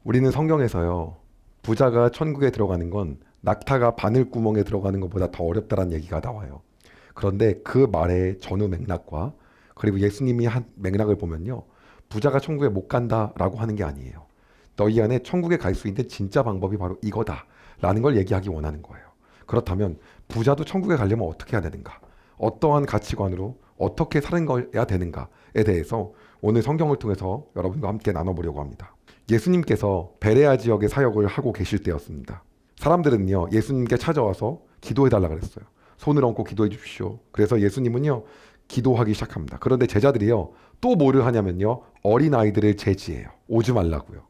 우리는 성경에서요, 부자가 천국에 들어가는 건 낙타가 바늘구멍에 들어가는 것보다 더 어렵다는 얘기가 나와요. 그런데 그 말의 전후 맥락과 그리고 예수님이 한 맥락을 보면요, 부자가 천국에 못 간다라고 하는 게 아니에요. 너희 안에 천국에 갈 수 있는 진짜 방법이 바로 이거다라는 걸 얘기하기 원하는 거예요. 그렇다면 부자도 천국에 가려면 어떻게 해야 되는가? 어떠한 가치관으로 어떻게 사는 거야 되는가에 대해서 오늘 성경을 통해서 여러분과 함께 나눠보려고 합니다. 예수님께서 베레아 지역의 사역을 하고 계실 때였습니다. 사람들은요, 예수님께 찾아와서 기도해달라 그랬어요. 손을 얹고 기도해 주십시오. 그래서 예수님은요, 기도하기 시작합니다. 그런데 제자들이요, 또 뭐를 하냐면요, 어린아이들을 제지해요. 오지 말라고요.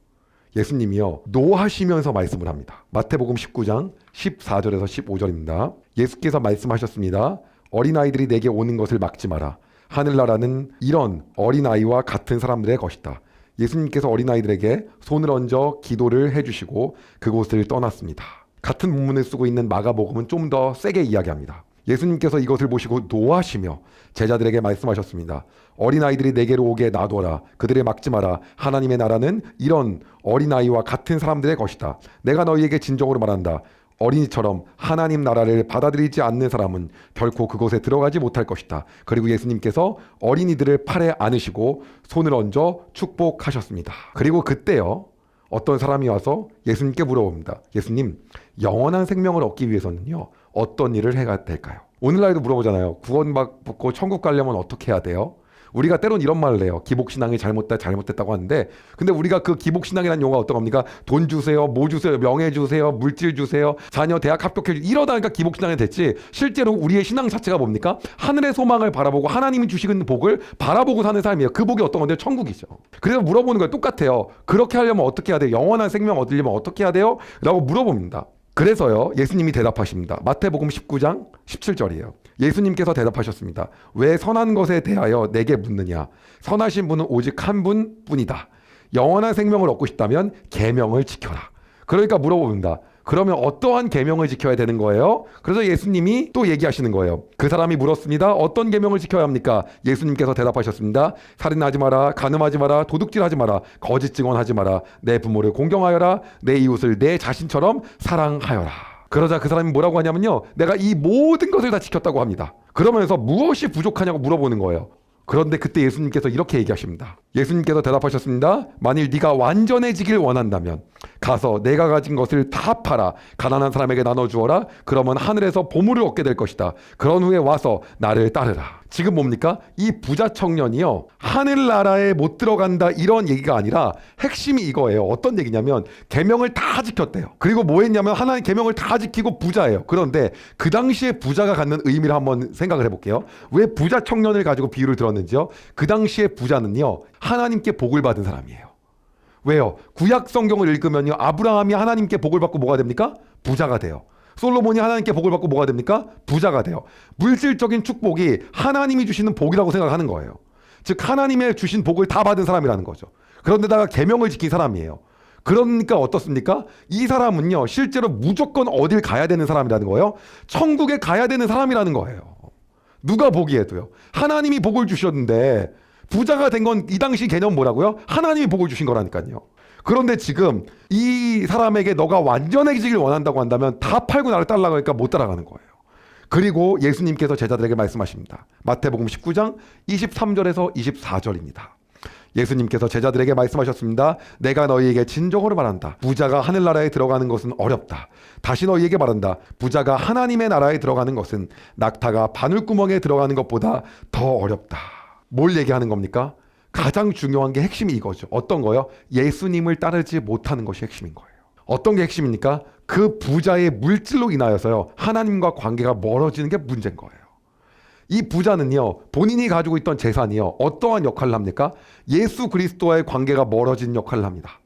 예수님이요, 노하시면서 말씀을 합니다. 마태복음 19장 14절에서 15절입니다. 예수께서 말씀하셨습니다. 어린아이들이 내게 오는 것을 막지 마라. 하늘나라는 이런 어린아이와 같은 사람들의 것이다. 예수님께서 어린아이들에게 손을 얹어 기도를 해주시고 그곳을 떠났습니다. 같은 문문을 쓰고 있는 마가복음은 좀 더 세게 이야기합니다. 예수님께서 이것을 보시고 노하시며 제자들에게 말씀하셨습니다. 어린아이들이 내게로 오게 놔둬라. 그들을 막지 마라. 하나님의 나라는 이런 어린아이와 같은 사람들의 것이다. 내가 너희에게 진정으로 말한다. 어린이처럼 하나님 나라를 받아들이지 않는 사람은 결코 그곳에 들어가지 못할 것이다. 그리고 예수님께서 어린이들을 팔에 안으시고 손을 얹어 축복하셨습니다. 그리고 그때요, 어떤 사람이 와서 예수님께 물어봅니다. 예수님, 영원한 생명을 얻기 위해서는요, 어떤 일을 해야 될까요? 오늘날도 물어보잖아요. 구원받고 천국 가려면 어떻게 해야 돼요? 우리가 때론 이런 말을 해요. 기복신앙이 잘못됐다고 하는데, 근데 우리가 그 기복신앙이라는 용어가 어떤 겁니까? 돈 주세요, 뭐 주세요, 명예 주세요, 물질 주세요, 자녀 대학 합격해 주세요. 이러다니까 기복신앙이 됐지, 실제로 우리의 신앙 자체가 뭡니까? 하늘의 소망을 바라보고 하나님이 주시는 복을 바라보고 사는 삶이에요. 그 복이 어떤 건데? 천국이죠. 그래서 물어보는 거예요. 똑같아요. 그렇게 하려면 어떻게 해야 돼요? 영원한 생명 얻으려면 어떻게 해야 돼요? 라고 물어봅니다. 그래서요, 예수님이 대답하십니다. 마태복음 19장 17절이에요. 예수님께서 대답하셨습니다. 왜 선한 것에 대하여 내게 묻느냐? 선하신 분은 오직 한 분뿐이다. 영원한 생명을 얻고 싶다면 계명을 지켜라. 그러니까 물어봅니다. 그러면 어떠한 계명을 지켜야 되는 거예요? 그래서 예수님이 또 얘기하시는 거예요. 그 사람이 물었습니다. 어떤 계명을 지켜야 합니까? 예수님께서 대답하셨습니다. 살인하지 마라, 간음하지 마라, 도둑질하지 마라, 거짓 증언하지 마라, 내 부모를 공경하여라, 내 이웃을 내 자신처럼 사랑하여라. 그러자 그 사람이 뭐라고 하냐면요, 내가 이 모든 것을 다 지켰다고 합니다. 그러면서 무엇이 부족하냐고 물어보는 거예요. 그런데 그때 예수님께서 이렇게 얘기하십니다. 예수님께서 대답하셨습니다. 만일 네가 완전해지길 원한다면 가서 내가 가진 것을 다 팔아 가난한 사람에게 나눠주어라. 그러면 하늘에서 보물을 얻게 될 것이다. 그런 후에 와서 나를 따르라. 지금 뭡니까? 이 부자 청년이요, 하늘나라에 못 들어간다 이런 얘기가 아니라 핵심이 이거예요. 어떤 얘기냐면 계명을 다 지켰대요. 그리고 뭐 했냐면 하나님 계명을 다 지키고 부자예요. 그런데 그 당시에 부자가 갖는 의미를 한번 생각을 해볼게요. 왜 부자 청년을 가지고 비유를 들었는지요? 그 당시에 부자는요, 하나님께 복을 받은 사람이에요. 왜요? 구약 성경을 읽으면요, 아브라함이 하나님께 복을 받고 뭐가 됩니까? 부자가 돼요. 솔로몬이 하나님께 복을 받고 뭐가 됩니까? 부자가 돼요. 물질적인 축복이 하나님이 주시는 복이라고 생각하는 거예요. 즉 하나님의 주신 복을 다 받은 사람이라는 거죠. 그런데다가 계명을 지킨 사람이에요. 그러니까 어떻습니까? 이 사람은요, 실제로 무조건 어딜 가야 되는 사람이라는 거예요. 천국에 가야 되는 사람이라는 거예요. 누가 보기에도요. 하나님이 복을 주셨는데 부자가 된 건 이 당시 개념 뭐라고요? 하나님이 복을 주신 거라니까요. 그런데 지금 이 사람에게 너가 완전해지길 원한다고 한다면 다 팔고 나를 따르라고 하니까 못 따라가는 거예요. 그리고 예수님께서 제자들에게 말씀하십니다. 마태복음 19장 23절에서 24절입니다. 예수님께서 제자들에게 말씀하셨습니다. 내가 너희에게 진정으로 말한다. 부자가 하늘나라에 들어가는 것은 어렵다. 다시 너희에게 말한다. 부자가 하나님의 나라에 들어가는 것은 낙타가 바늘구멍에 들어가는 것보다 더 어렵다. 뭘 얘기하는 겁니까? 가장 중요한 게 핵심이 이거죠. 어떤 거요? 예수님을 따르지 못하는 것이 핵심인 거예요. 어떤 게 핵심입니까? 그 부자의 물질로 인하여서요, 하나님과 관계가 멀어지는 게 문제인 거예요. 이 부자는요, 본인이 가지고 있던 재산이요, 어떠한 역할을 합니까? 예수 그리스도와의 관계가 멀어진 역할을 합니다.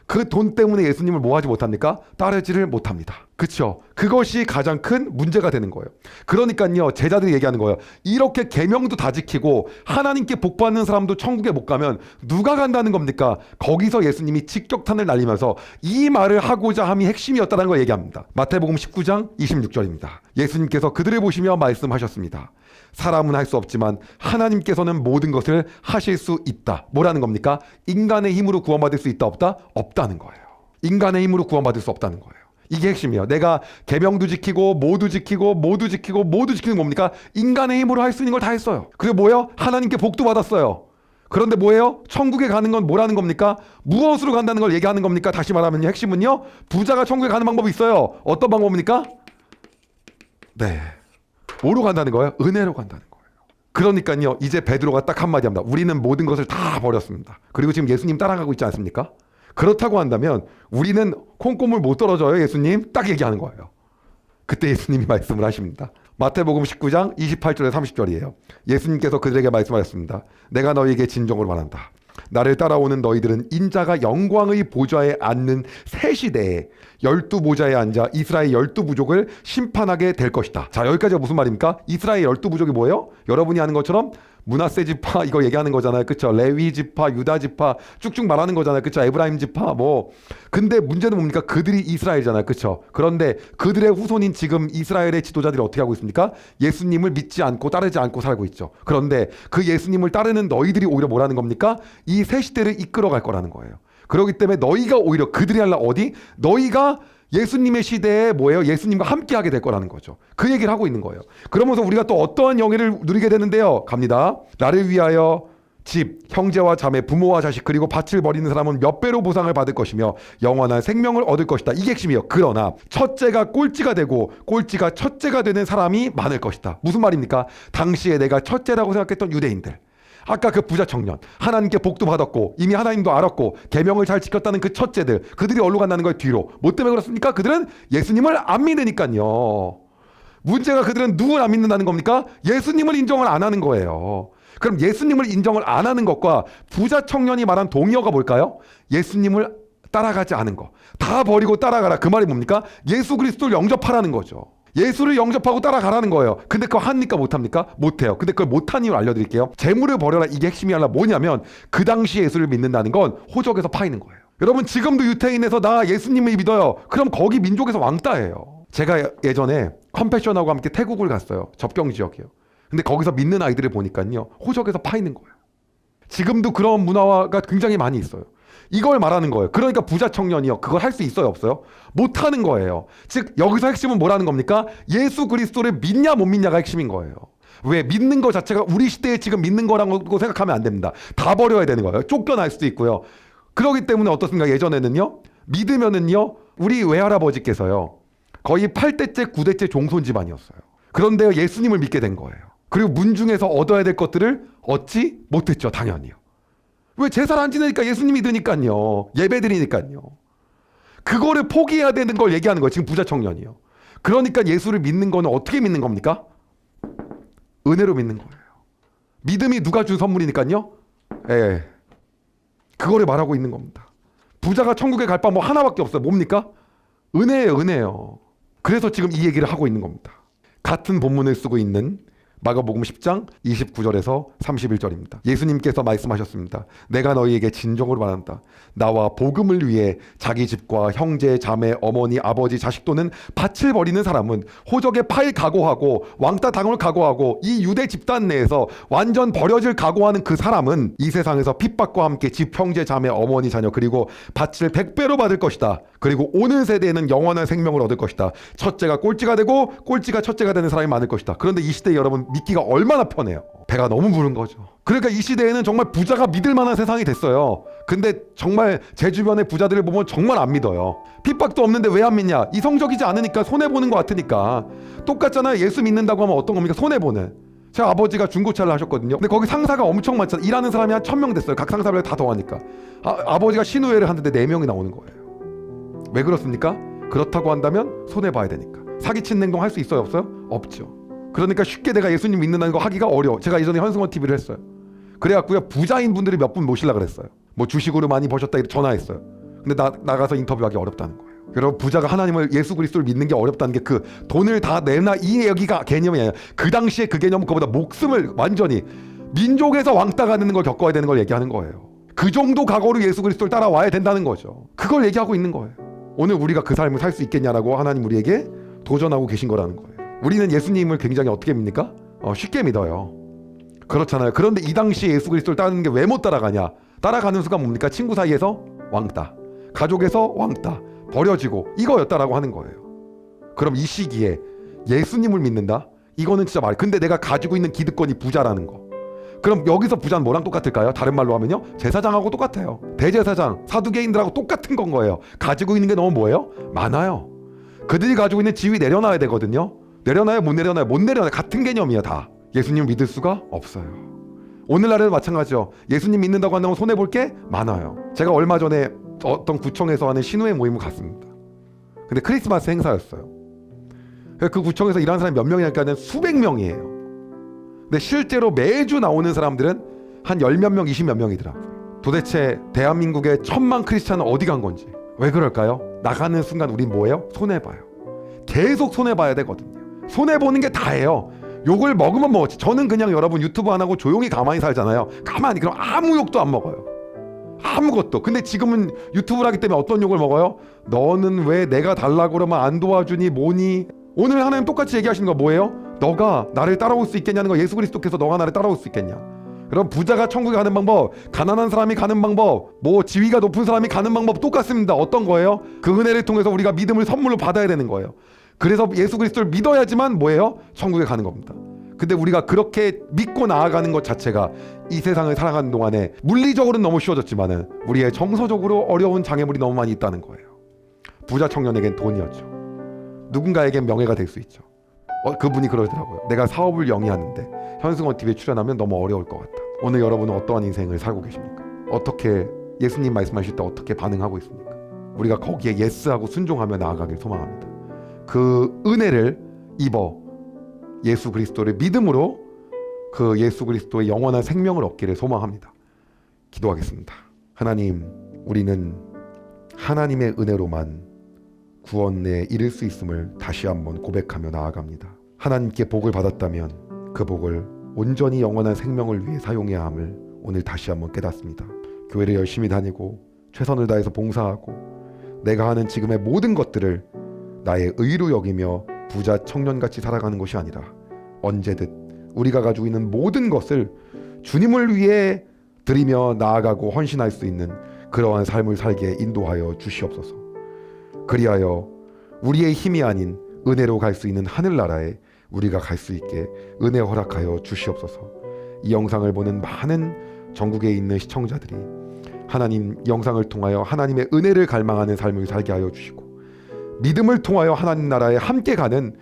그 돈 때문에 예수님을 뭐 하지 못합니까? 따르지를 못합니다. 그렇죠? 그것이 가장 큰 문제가 되는 거예요. 그러니까요, 제자들이 얘기하는 거예요. 이렇게 계명도 다 지키고 하나님께 복 받는 사람도 천국에 못 가면 누가 간다는 겁니까? 거기서 예수님이 직격탄을 날리면서 이 말을 하고자 함이 핵심이었다는 걸 얘기합니다. 마태복음 19장 26절입니다. 예수님께서 그들을 보시며 말씀하셨습니다. 사람은 할 수 없지만 하나님께서는 모든 것을 하실 수 있다. 뭐라는 겁니까? 인간의 힘으로 구원받을 수 있다, 없다? 없다는 거예요. 인간의 힘으로 구원받을 수 없다는 거예요. 이게 핵심이에요. 내가 계명도 지키고 모두 지키고 모두 지키고 모두 지키는 뭡니까? 인간의 힘으로 할 수 있는 걸 다 했어요. 그리고 뭐예요? 하나님께 복도 받았어요. 그런데 뭐예요? 천국에 가는 건 뭐라는 겁니까? 무엇으로 간다는 걸 얘기하는 겁니까? 다시 말하면 핵심은요, 부자가 천국에 가는 방법이 있어요. 어떤 방법입니까? 네, 뭐로 간다는 거예요? 은혜로 간다는 거예요. 그러니까요, 이제 베드로가 딱 한마디 합니다. 우리는 모든 것을 다 버렸습니다. 그리고 지금 예수님 따라가고 있지 않습니까? 그렇다고 한다면 우리는 콩고물 못 떨어져요, 예수님? 딱 얘기하는 거예요. 그때 예수님이 말씀을 하십니다. 마태복음 19장 28절에 30절이에요. 예수님께서 그들에게 말씀하셨습니다. 내가 너희에게 진정으로 말한다. 나를 따라오는 너희들은 인자가 영광의 보좌에 앉는 새 시대에 12보좌에 앉아 이스라엘 12부족을 심판하게 될 것이다. 자, 여기까지가 무슨 말입니까? 이스라엘 12부족이 뭐예요? 여러분이 아는 것처럼 므낫세 지파 이거 얘기하는 거잖아요. 그쵸? 레위 지파, 유다 지파 쭉쭉 말하는 거잖아요. 그쵸? 에브라임 지파 뭐. 근데 문제는 뭡니까? 그들이 이스라엘이잖아요. 그쵸? 그런데 그들의 후손인 지금 이스라엘의 지도자들이 어떻게 하고 있습니까? 예수님을 믿지 않고 따르지 않고 살고 있죠. 그런데 그 예수님을 따르는 너희들이 오히려 뭐라는 겁니까? 이 새 시대를 이끌어 갈 거라는 거예요. 그렇기 때문에 너희가 오히려 그들이 할라 어디? 너희가 예수님의 시대에 뭐예요? 예수님과 함께 하게 될 거라는 거죠. 그 얘기를 하고 있는 거예요. 그러면서 우리가 또 어떠한 영예를 누리게 되는데요. 갑니다. 나를 위하여 집, 형제와 자매, 부모와 자식 그리고 밭을 버리는 사람은 몇 배로 보상을 받을 것이며 영원한 생명을 얻을 것이다. 이게 핵심이에요. 그러나 첫째가 꼴찌가 되고 꼴찌가 첫째가 되는 사람이 많을 것이다. 무슨 말입니까? 당시에 내가 첫째라고 생각했던 유대인들, 아까 그 부자 청년, 하나님께 복도 받았고 이미 하나님도 알았고 계명을 잘 지켰다는 그 첫째들, 그들이 어디로 간다는 거예요? 뒤로. 뭐 때문에 그렇습니까? 그들은 예수님을 안 믿으니까요. 문제가 그들은 누굴 안 믿는다는 겁니까? 예수님을 인정을 안 하는 거예요. 그럼 예수님을 인정을 안 하는 것과 부자 청년이 말한 동의어가 뭘까요? 예수님을 따라가지 않은 거. 다 버리고 따라가라. 그 말이 뭡니까? 예수 그리스도를 영접하라는 거죠. 예수를 영접하고 따라가라는 거예요. 근데 그거 합니까? 못합니까? 못해요. 근데 그걸 못한 이유를 알려드릴게요. 재물을 버려라. 이게 핵심이 아니라 뭐냐면 그 당시 예수를 믿는다는 건 호적에서 파이는 거예요. 여러분 지금도 유태인에서 나 예수님을 믿어요. 그럼 거기 민족에서 왕따예요. 제가 예전에 컴패션하고 함께 태국을 갔어요. 접경 지역이요. 근데 거기서 믿는 아이들을 보니까요, 호적에서 파이는 거예요. 지금도 그런 문화가 굉장히 많이 있어요. 이걸 말하는 거예요. 그러니까 부자 청년이요, 그걸 할 수 있어요, 없어요? 못하는 거예요. 즉 여기서 핵심은 뭐라는 겁니까? 예수 그리스도를 믿냐 못 믿냐가 핵심인 거예요. 왜? 믿는 것 자체가 우리 시대에 지금 믿는 거라고 생각하면 안 됩니다. 다 버려야 되는 거예요. 쫓겨날 수도 있고요. 그렇기 때문에 어떻습니까? 예전에는요, 믿으면은요, 우리 외할아버지께서요 거의 8대째 9대째 종손 집안이었어요. 그런데 예수님을 믿게 된 거예요. 그리고 문중에서 얻어야 될 것들을 얻지 못했죠. 당연히요. 왜? 제사를 안 지내니까 예수님 믿으니까요. 예배 드리니까요. 그거를 포기해야 되는 걸 얘기하는 거예요. 지금 부자 청년이요. 그러니까 예수를 믿는 거는 어떻게 믿는 겁니까? 은혜로 믿는 거예요. 믿음이 누가 준 선물이니까요. 예. 그거를 말하고 있는 겁니다. 부자가 천국에 갈 방법 하나밖에 없어요. 뭡니까? 은혜예요. 은혜예요. 그래서 지금 이 얘기를 하고 있는 겁니다. 같은 본문을 쓰고 있는 마가복음 10장 29절에서 31절입니다. 예수님께서 말씀하셨습니다. 내가 너희에게 진정으로 말한다. 나와 복음을 위해 자기 집과 형제, 자매, 어머니, 아버지, 자식 또는 밭을 버리는 사람은 호적에 파일 각오하고 왕따 당을 각오하고 이 유대 집단 내에서 완전 버려질 각오하는 그 사람은 이 세상에서 핍박과 함께 집, 형제, 자매, 어머니, 자녀 그리고 밭을 100배로 받을 것이다. 그리고 오는 세대에는 영원한 생명을 얻을 것이다. 첫째가 꼴찌가 되고 꼴찌가 첫째가 되는 사람이 많을 것이다. 그런데 이 시대에 여러분 믿기가 얼마나 편해요. 배가 너무 부른 거죠. 그러니까 이 시대에는 정말 부자가 믿을 만한 세상이 됐어요. 근데 정말 제 주변의 부자들을 보면 정말 안 믿어요. 핍박도 없는데 왜 안 믿냐? 이성적이지 않으니까, 손해보는 것 같으니까. 똑같잖아요. 예수 믿는다고 하면 어떤 겁니까? 손해보는. 제 아버지가 중고차를 하셨거든요. 근데 거기 상사가 엄청 많잖아요. 일하는 사람이 한 1000명 됐어요. 각 상사를 다 더하니까. 아버지가 신우회를 하는데 4명이 나오는 거예요. 왜 그렇습니까? 그렇다고 한다면 손해봐야 되니까. 사기치는 행동 할 수 있어요? 없어요? 없죠. 그러니까 쉽게 내가 예수님 믿는다는 거 하기가 어려워. 제가 예전에 현승원 TV를 했어요. 그래갖고요, 부자인 분들이 몇 분 모시려고 그랬어요. 뭐 주식으로 많이 버셨다 이렇게 전화했어요. 근데 나가서 인터뷰하기 어렵다는 거예요. 여러분, 부자가 하나님을, 예수 그리스도를 믿는 게 어렵다는 게 그 돈을 다 내나 이 여기가 개념이 아니에요. 그 당시에 그 개념은 그보다 목숨을 완전히 민족에서 왕따가 되는 걸 겪어야 되는 걸 얘기하는 거예요. 그 정도 각오로 예수 그리스도를 따라와야 된다는 거죠. 그걸 얘기하고 있는 거예요. 오늘 우리가 그 삶을 살 수 있겠냐라고 하나님 우리에게 도전하고 계신 거라는 거예요. 우리는 예수님을 굉장히 어떻게 믿니까? 쉽게 믿어요. 그렇잖아요. 그런데 이 당시에 예수 그리스도를 따르는 게 왜 못 따라가냐? 따라가는 수가 뭡니까? 친구 사이에서 왕따. 가족에서 왕따, 버려지고 이거였다라고 하는 거예요. 그럼 이 시기에 예수님을 믿는다? 이거는 진짜 말. 근데 내가 가지고 있는 기득권이 부자라는 거. 그럼 여기서 부자는 뭐랑 똑같을까요? 다른 말로 하면요, 제사장하고 똑같아요. 대제사장, 사두개인들하고 똑같은 건 거예요. 가지고 있는 게 너무 뭐예요? 많아요. 그들이 가지고 있는 지위 내려놔야 되거든요. 내려놔요? 못 내려놔요? 못 내려놔요. 같은 개념이야 다. 예수님 믿을 수가 없어요. 오늘날에도 마찬가지죠. 예수님 믿는다고 한다면 손해볼 게 많아요. 제가 얼마 전에 어떤 구청에서 하는 신우회 모임을 갔습니다. 근데 크리스마스 행사였어요. 그 구청에서 일하는 사람이 몇 명이냐니까 수백 명이에요. 근데 실제로 매주 나오는 사람들은 한 10몇 명, 20몇 명이더라고요. 도대체 대한민국의 1000만 크리스찬은 어디 간 건지. 왜 그럴까요? 나가는 순간 우린 뭐예요? 손해봐요. 계속 손해봐야 되거든요. 손해보는 게 다예요. 욕을 먹으면 먹었지. 저는 그냥 여러분 유튜브 안 하고 조용히 가만히 살잖아요. 가만히. 그럼 아무 욕도 안 먹어요. 아무것도. 근데 지금은 유튜브를 하기 때문에 어떤 욕을 먹어요? 너는 왜 내가 달라고 그러면 안 도와주니 뭐니? 오늘 하나님 똑같이 얘기하시는 거 뭐예요? 너가 나를 따라올 수 있겠냐는 거. 예수 그리스도께서 너가 나를 따라올 수 있겠냐? 그럼 부자가 천국에 가는 방법, 가난한 사람이 가는 방법, 뭐 지위가 높은 사람이 가는 방법 똑같습니다. 어떤 거예요? 그 은혜를 통해서 우리가 믿음을 선물로 받아야 되는 거예요. 그래서 예수 그리스도를 믿어야지만 뭐예요? 천국에 가는 겁니다. 근데 우리가 그렇게 믿고 나아가는 것 자체가 이 세상을 살아가는 동안에 물리적으로는 너무 쉬워졌지만은 우리의 정서적으로 어려운 장애물이 너무 많이 있다는 거예요. 부자 청년에겐 돈이었죠. 누군가에겐 명예가 될 수 있죠. 그분이 그러더라고요. 내가 사업을 영위하는데 현승원 TV에 출연하면 너무 어려울 것 같다. 오늘 여러분은 어떠한 인생을 살고 계십니까? 어떻게 예수님 말씀하실 때 어떻게 반응하고 있습니까? 우리가 거기에 예스하고 순종하며 나아가길 소망합니다. 그 은혜를 입어 예수 그리스도를 믿음으로 그 예수 그리스도의 영원한 생명을 얻기를 소망합니다. 기도하겠습니다. 하나님, 우리는 하나님의 은혜로만 구원에 이를 수 있음을 다시 한번 고백하며 나아갑니다. 하나님께 복을 받았다면 그 복을 온전히 영원한 생명을 위해 사용해야 함을 오늘 다시 한번 깨닫습니다. 교회를 열심히 다니고 최선을 다해서 봉사하고 내가 하는 지금의 모든 것들을 나의 의로 여기며 부자 청년같이 살아가는 것이 아니라 언제든 우리가 가지고 있는 모든 것을 주님을 위해 드리며 나아가고 헌신할 수 있는 그러한 삶을 살게 인도하여 주시옵소서. 그리하여 우리의 힘이 아닌 은혜로 갈 수 있는 하늘나라에 우리가 갈 수 있게 은혜 허락하여 주시옵소서. 이 영상을 보는 많은 전국에 있는 시청자들이 하나님 영상을 통하여 하나님의 은혜를 갈망하는 삶을 살게 하여 주시고 믿음을 통하여 하나님 나라에 함께 가는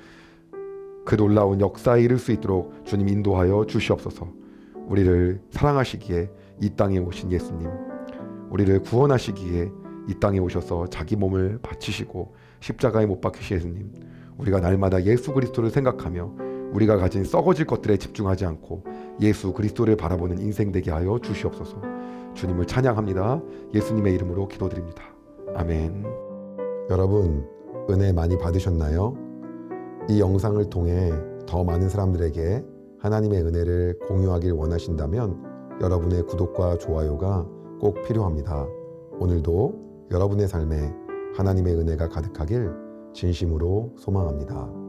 그 놀라운 역사에 이를 수 있도록 주님 인도하여 주시옵소서. 우리를 사랑하시기에 이 땅에 오신 예수님, 우리를 구원하시기에 이 땅에 오셔서 자기 몸을 바치시고 십자가에 못 박히신 예수님, 우리가 날마다 예수 그리스도를 생각하며 우리가 가진 썩어질 것들에 집중하지 않고 예수 그리스도를 바라보는 인생 되게 하여 주시옵소서. 주님을 찬양합니다. 예수님의 이름으로 기도드립니다. 아멘. 여러분, 은혜 많이 받으셨나요? 이 영상을 통해 더 많은 사람들에게 하나님의 은혜를 공유하길 원하신다면 여러분의 구독과 좋아요가 꼭 필요합니다. 오늘도 여러분의 삶에 하나님의 은혜가 가득하길 진심으로 소망합니다.